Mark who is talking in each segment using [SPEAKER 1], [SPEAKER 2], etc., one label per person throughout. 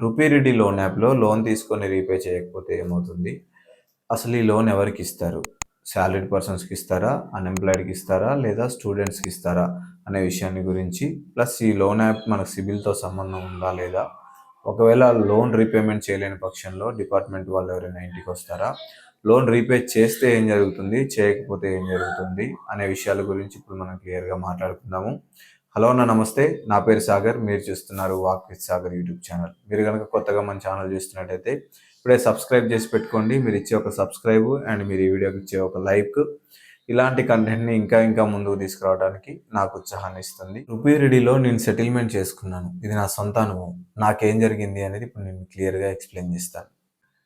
[SPEAKER 1] Rupee Reddy loan యాప్‌లో loan తీసుకొని repay చేయకపోతే ఏమవుతుంది? అసలు ఈ లోన్ ఎవరికిస్తారు? సాలరీడ్ పర్సన్స్‌కి ఇస్తారా? అన్‌ఎంప్లాయిడ్‌కి ఇస్తారా? లేదా స్టూడెంట్స్‌కి ఇస్తారా? అనే విషయాన్ని గురించి ప్లస్ ఈ లోన్ యాప్ మనకు సిబిల్‌తో సంబంధం ఉందా లేదా? ఒకవేళ లోన్ రీపేమెంట్ చేయలేని పక్షంలో డిపార్ట్మెంట్ వాళ్ళు ఎవరైనా ఇంటికొస్తారా? లోన్ రీపే చేస్తే ఏం జరుగుతుంది? చేయకపోతే ఏం జరుగుతుంది? అనే విషయాల గురించి ఇప్పుడు మనం క్లియర్‌గా మాట్లాడుకుందాము. హలో అన్న నమస్తే. నా పేరు సాగర్. మీరు చూస్తున్నారు walk with Sagar YouTube channel. మీరు గనక కొత్తగా మన ఛానల్ చూస్తున్నట్టయితే ఇప్పుడే సబ్స్క్రైబ్ చేసి పెట్టుకోండి. మీరు ఇచ్చే ఒక సబ్స్క్రైబ్ అండ్ మీరు ఈ వీడియోకి ఇచ్చే ఒక లైక్ ఇలాంటి కంటెంట్‌ని ఇంకా ముందుకు తీసుకురావడానికి నాకు ఉత్సాహాన్ని ఇస్తుంది. రూపీ రెడీలో నేను సెటిల్మెంట్ చేసుకున్నాను. ఇది నా సొంత అనుభవం. నాకేం జరిగింది అనేది ఇప్పుడు నేను క్లియర్‌గా ఎక్స్‌ప్లెయిన్ చేస్తాను.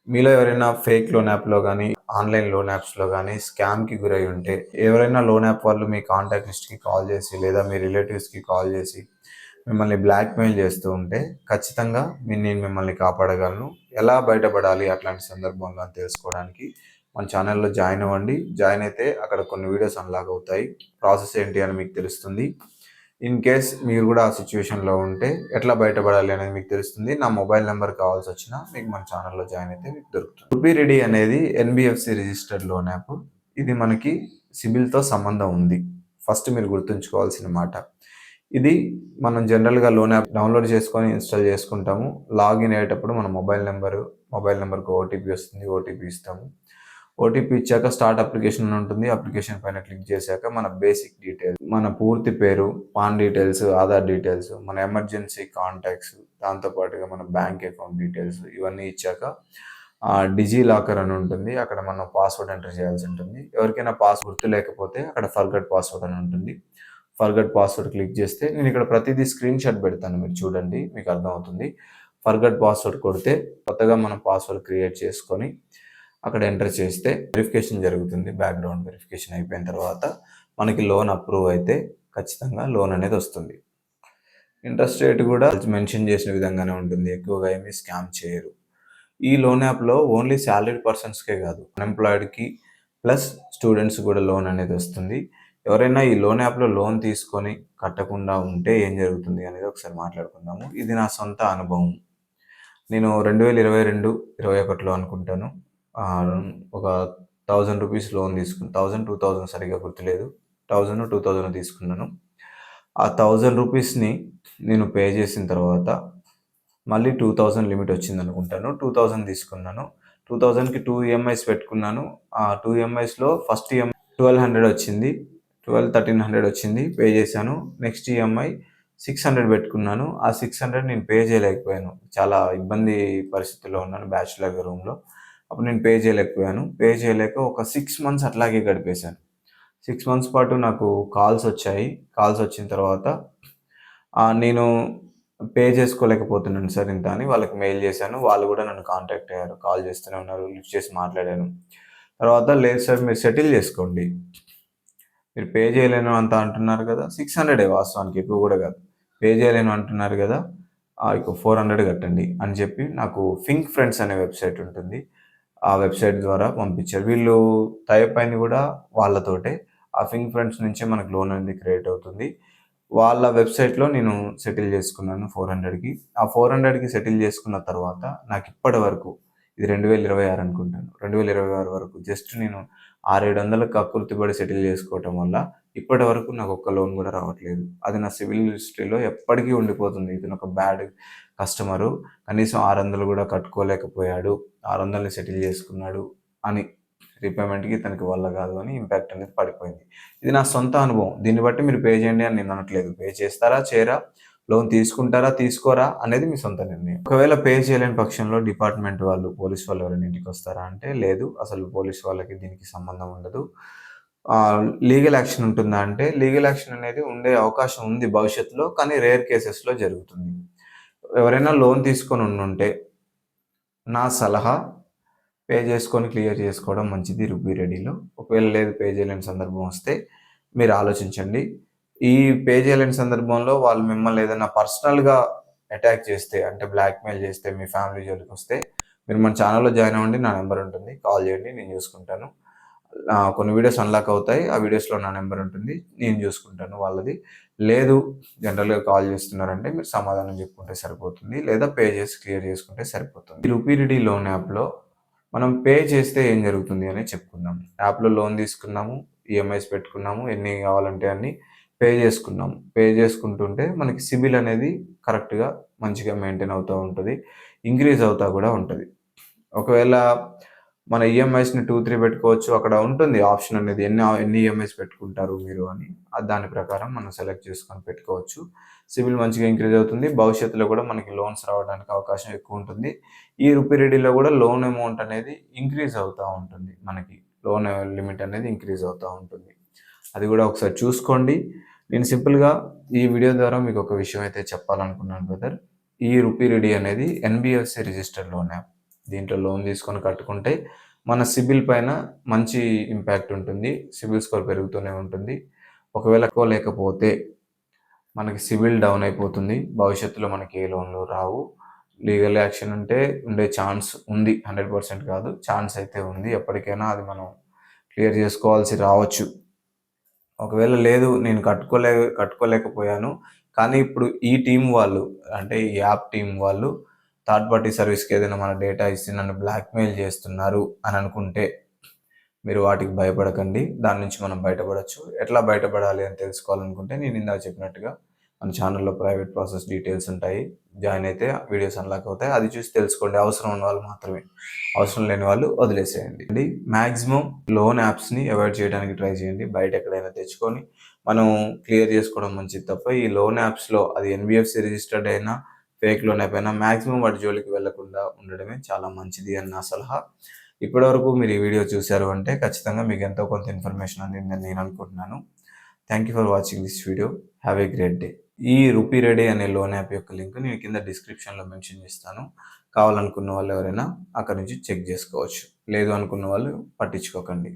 [SPEAKER 1] మీలో ఎవరైనా ఫేక్ లోన్ యాప్‌లో గానీ, ఆన్‌లైన్ లోన్ యాప్స్‌లో గానీ స్కామ్‌కి గురై ఉంటే, ఎవరైనా లోన్ యాప్ వాళ్ళు మీ కాంటాక్ట్ లిస్ట్‌కి కాల్ చేసి, లేదా మీ రిలేటివ్స్‌కి కాల్ చేసి, మిమ్మల్ని బ్లాక్‌మెయిల్ చేస్తూ ఉంటే, ఖచ్చితంగా నేను మిమ్మల్ని కాపాడగలను. ఎలా బయటపడాలి అట్లాంటి సందర్భంలో అని తెలుసుకోవడానికి మన ఛానల్‌లో జాయిన్ అవ్వండి. జాయిన్ అయితే అక్కడ కొన్ని వీడియోస్ అన్‌లాక్ అవుతాయి. ప్రాసెస్ ఏంటి అని మీకు తెలుస్తుంది. ఇన్ కేస్ మీరు కూడా ఆ సిచ్యువేషన్లో ఉంటే ఎట్లా బయటపడాలి అనేది మీకు తెలుస్తుంది. నా మొబైల్ నెంబర్ కావాల్సి వచ్చినా మీకు మన ఛానల్లో జాయిన్ అయితే మీకు దొరుకుతుంది. రూపీ రెడీ అనేది ఎన్బిఎఫ్సి రిజిస్టర్డ్ లోన్ యాప్. ఇది మనకి సిబిల్తో సంబంధం ఉంది. ఫస్ట్ మీరు గుర్తుంచుకోవాల్సిన మాట. ఇది మనం జనరల్గా లోన్ యాప్ డౌన్లోడ్ చేసుకొని ఇన్స్టాల్ చేసుకుంటాము. లాగిన్ అయ్యేటప్పుడు మన మొబైల్ నెంబర్కి ఓటీపీ వస్తుంది. ఓటీపీ ఇస్తాము. ఓటీపీ ఇచ్చాక స్టార్ట్ అప్లికేషన్ అని ఉంటుంది. అప్లికేషన్ పైన క్లిక్ చేశాక మన బేసిక్ డీటెయిల్స్, మన పూర్తి పేరు, పాన్ డీటెయిల్స్, ఆధార్ డీటెయిల్స్, మన ఎమర్జెన్సీ కాంటాక్ట్స్, దాంతోపాటుగా మన బ్యాంక్ అకౌంట్ డీటెయిల్స్ ఇవన్నీ ఇచ్చాక డిజీ లాకర్ అని ఉంటుంది. అక్కడ మనం పాస్వర్డ్ ఎంటర్ చేయాల్సి ఉంటుంది. ఎవరికైనా పాస్వర్డ్ గుర్తు లేకపోతే అక్కడ ఫర్గట్ పాస్వర్డ్ అని ఉంటుంది. ఫర్గట్ పాస్వర్డ్ క్లిక్ చేస్తే నేను ఇక్కడ ప్రతిదీ స్క్రీన్ షాట్ పెడతాను, మీరు చూడండి, మీకు అర్థమవుతుంది. ఫర్గట్ పాస్వర్డ్ కొడితే కొత్తగా మనం పాస్వర్డ్ క్రియేట్ చేసుకొని అక్కడ ఎంటర్ చేస్తే వెరిఫికేషన్ జరుగుతుంది. బ్యాక్గ్రౌండ్ వెరిఫికేషన్ అయిపోయిన తర్వాత మనకి లోన్ అప్రూవ్ అయితే ఖచ్చితంగా లోన్ అనేది వస్తుంది. ఇంట్రెస్ట్ రేట్ కూడా మెన్షన్ చేసిన విధంగానే ఉంటుంది. ఎక్కువగా ఏమీ స్కామ్ చేయరు. ఈ లోన్ యాప్లో ఓన్లీ శాలరీడ్ పర్సన్స్కే కాదు, అన్ఎంప్లాయిడ్కి ప్లస్ స్టూడెంట్స్ కూడా లోన్ అనేది వస్తుంది. ఎవరైనా ఈ లోన్ యాప్లో లోన్ తీసుకొని కట్టకుండా ఉంటే ఏం జరుగుతుంది అనేది ఒకసారి మాట్లాడుకుందాము. ఇది నా సొంత అనుభవం. నేను 2022, 2021లో అనుకుంటాను, ఒక 1000 రూపీస్ లోన్ తీసుకుని, 2000 సరిగ్గా గుర్తులేదు, 2000 తీసుకున్నాను. ఆ 1000 రూపీస్ని నేను పే చేసిన తర్వాత మళ్ళీ 2000 లిమిట్ వచ్చింది అనుకుంటాను. 2000 తీసుకున్నాను. 2000కి 2 ఈఎంఐస్ పెట్టుకున్నాను. ఆ 2 ఈఎంఐస్లో ఫస్ట్ ఈఎంఐ 1200 వచ్చింది. 1300 వచ్చింది, పే చేశాను. నెక్స్ట్ ఈఎంఐ 600 పెట్టుకున్నాను. ఆ 600 నేను పే చేయలేకపోయాను. చాలా ఇబ్బంది పరిస్థితుల్లో ఉన్నాను, బ్యాచులర్ రూమ్లో. అప్పుడు నేను పే చేయలేకపోయాను. పే చేయలేక ఒక 6 మంత్స్ అట్లాగే గడిపేశాను. 6 మంత్స్ పాటు నాకు కాల్స్ వచ్చాయి. కాల్స్ వచ్చిన తర్వాత నేను పే చేసుకోలేకపోతున్నాను సార్ ఇంత అని వాళ్ళకి మెయిల్ చేశాను. వాళ్ళు కూడా నన్ను కాంటాక్ట్ అయ్యారు. కాల్ చేస్తూనే ఉన్నారు. లిఫ్ట్ చేసి మాట్లాడాను. తర్వాత లేదు సార్ మీరు సెటిల్ చేసుకోండి, మీరు పే చేయలేను అంత అంటున్నారు కదా, 600 వాస్తవానికి, ఎక్కువ కూడా కాదు, పే చేయలేను అంటున్నారు కదా, ఇక 400 కట్టండి అని చెప్పి నాకు థింక్ ఫ్రెండ్స్ అనే వెబ్సైట్ ఉంటుంది. ఆ వెబ్సైట్ ద్వారా పంపించారు. వీళ్ళు టైప్ అయింది కూడా వాళ్ళతోటే. ఆ థింక్ ఫ్రెండ్స్ నుంచే మనకు లోన్ అనేది క్రియేట్ అవుతుంది. వాళ్ళ వెబ్సైట్లో నేను సెటిల్ చేసుకున్నాను 400కి. ఆ 400కి సెటిల్ చేసుకున్న తర్వాత నాకు ఇప్పటి వరకు, ఇది 2026 అనుకుంటాను, 2026 వరకు జస్ట్ నేను 600-700 కక్కుర్తిపడి సెటిల్ చేసుకోవటం వల్ల ఇప్పటి వరకు నాకు ఒక్క లోన్ కూడా రావట్లేదు. అది నా సివిల్ హిస్టరీలో ఎప్పటికీ ఉండిపోతుంది. ఇతను ఒక బ్యాడ్ కస్టమరు, కనీసం 600 కూడా కట్టుకోలేకపోయాడు, 600ని సెటిల్ చేసుకున్నాడు అని, రీపేమెంట్కి తనకి వల్ల కాదు అని ఇంపాక్ట్ అనేది పడిపోయింది. ఇది నా సొంత అనుభవం. దీన్ని బట్టి మీరు పే చేయండి అని నేను అనట్లేదు. పే చేస్తారా చేయరా, లోన్ తీసుకుంటారా తీసుకోరా అనేది మీ సొంత నిర్ణయం. ఒకవేళ పే చేయలేని పక్షంలో డిపార్ట్మెంట్ వాళ్ళు, పోలీస్ వాళ్ళు ఎవరైనా ఇంటికి వస్తారా అంటే లేదు, అసలు పోలీస్ వాళ్ళకి దీనికి సంబంధం ఉండదు. లీగల్ యాక్షన్ ఉంటుందా అంటే లీగల్ యాక్షన్ అనేది ఉండే అవకాశం ఉంది భవిష్యత్తులో, కానీ రేర్ కేసెస్లో జరుగుతుంది. ఎవరైనా లోన్ తీసుకొని ఉండుంటే నా సలహా పే చేసుకొని క్లియర్ చేసుకోవడం మంచిది రూపీ రెడీలో. ఒకవేళ లేదు, పే చేయలేని సందర్భం వస్తే మీరు ఆలోచించండి. ఈ పే చేయలేని సందర్భంలో వాళ్ళు మిమ్మల్ని ఏదైనా పర్సనల్గా అటాక్ చేస్తే, అంటే బ్లాక్మెయిల్ చేస్తే, మీ ఫ్యామిలీ జోలికి వస్తే మీరు మన ఛానల్లో జాయిన్ అవ్వండి. నా నెంబర్ ఉంటుంది, కాల్ చేయండి, నేను చూసుకుంటాను. కొన్ని వీడియోస్ అన్లాక్ అవుతాయి. ఆ వీడియోస్‌లో నా నెంబర్ ఉంటుంది. నేను చూసుకుంటాను వాళ్ళది. లేదు జనరల్‌గా కాల్ చేస్తున్నారంటే మీరు సమాధానం చెప్పుకుంటే సరిపోతుంది. లేదా పే చేసి క్లియర్ చేసుకుంటే సరిపోతుంది. ఈ రూపీరిడీ లోన్ యాప్‌లో మనం పే చేస్తే ఏం జరుగుతుంది అనేది చెప్పుకుందాం. యాప్‌లో లోన్ తీసుకున్నాము, ఈఎంఐస్ పెట్టుకున్నాము, ఎన్ని కావాలంటే అన్ని పే చేసుకున్నాము. పే చేసుకుంటుంటే మనకి సిబిల్ అనేది కరెక్ట్‌గా మంచిగా మెయింటైన్ అవుతూ ఉంటది. ఇంక్రీజ్ అవుతా కూడా ఉంటది. ఒకవేళ మన ఈఎంఐస్‌ని 2, 3 పెట్టుకోవచ్చు. అక్కడ ఉంటుంది ఆప్షన్ అనేది ఎన్ని ఈఎంఐస్ పెట్టుకుంటారు మీరు అని. దాని ప్రకారం మనం సెలెక్ట్ చేసుకొని పెట్టుకోవచ్చు. సిబిల్ మంచిగా ఇంక్రీజ్ అవుతుంది. భవిష్యత్తులో కూడా మనకి లోన్స్ రావడానికి అవకాశం ఎక్కువ ఉంటుంది. ఈ రూపీ రెడీలో కూడా లోన్ అమౌంట్ అనేది ఇంక్రీజ్ అవుతా ఉంటుంది. మనకి లోన్ లిమిట్ అనేది ఇంక్రీజ్ అవుతా ఉంటుంది. అది కూడా ఒకసారి చూసుకోండి. నేను సింపుల్‌గా ఈ వీడియో ద్వారా మీకు ఒక విషయం అయితే చెప్పాలనుకున్నాను బ్రదర్. ఈ రూపీ రెడీ అనేది ఎన్‌బీఎఫ్‌సీ రిజిస్టర్డ్ లోన్ యాప్. దీంట్లో లోన్ తీసుకొని కట్టుకుంటే మన సిబిల్ పైన మంచి ఇంపాక్ట్ ఉంటుంది. సిబిల్ స్కోర్ పెరుగుతూనే ఉంటుంది. ఒకవేళ లేకపోతే మనకి సిబిల్ డౌన్ అయిపోతుంది. భవిష్యత్తులో మనకి ఏ లోన్‌లు రావు. లీగల్ యాక్షన్ ఉంటే ఉండే ఛాన్స్ ఉంది. 100% కాదు. ఛాన్స్ అయితే ఉంది. ఎప్పటికైనా అది మనం క్లియర్ చేసుకోవాల్సి రావచ్చు. ఒకవేళ లేదు నేను కట్టుకోలేకపోయాను. కానీ ఇప్పుడు ఈ టీమ్ వాళ్ళు అంటే ఈ యాప్ టీమ్ వాళ్ళు థర్డ్ పార్టీ సర్వీస్‌కి ఏదైనా మన డేటా ఇచ్చి నన్ను బ్లాక్‌మెయిల్ చేస్తున్నారు అని అనుకుంటే మీరు వాటికి భయపడకండి. దాని నుంచి మనం బయటపడొచ్చు. ఎట్లా బయటపడాలి అని తెలుసుకోవాలనుకుంటే నేను ఇందాక చెప్పినట్టుగా మన ఛానెల్‌లో ప్రైవేట్ ప్రాసెస్ డీటెయిల్స్ ఉంటాయి. జాయిన్ అయితే వీడియోస్ అన్లాక్ అవుతాయి. అది చూసి తెలుసుకోండి. అవసరం ఉన్న వాళ్ళు మాత్రమే. అవసరం లేని వాళ్ళు వదిలేసేయండి. మాక్సిమం లోన్ యాప్స్‌ని అవాయిడ్ చేయడానికి ట్రై చేయండి. బయట ఎక్కడైనా తెచ్చుకొని మనం క్లియర్ చేసుకోవడం మంచిది తప్ప ఈ లోన్ యాప్స్‌లో అది ఎన్‌బీఎఫ్‌సీ రిజిస్టర్డ్ అయినా, ఫేక్ లోన్ యాప్ అయినా మాక్సిమం వాటి జోలికి వెళ్ళకుండా ఉండడమే చాలా మంచిది అని నా సలహా. ఇప్పటివరకు మీరు ఈ వీడియో చూశారు అంటే ఖచ్చితంగా మీకు ఎంతో కొంత ఇన్ఫర్మేషన్ అందిందని నేను అనుకుంటున్నాను. Thank you for watching this video. Have a great day. ఈ రూపీ రెడీ అనే లోన్ యాప్ యొక్క లింక్ నేను కింద డిస్క్రిప్షన్‌లో మెన్షన్ చేస్తాను. కావాలనుకున్న వాళ్ళు ఎవరైనా అక్కడి నుంచి చెక్ చేసుకోవచ్చు. లేదు అనుకున్న వాళ్ళు పట్టించుకోకండి.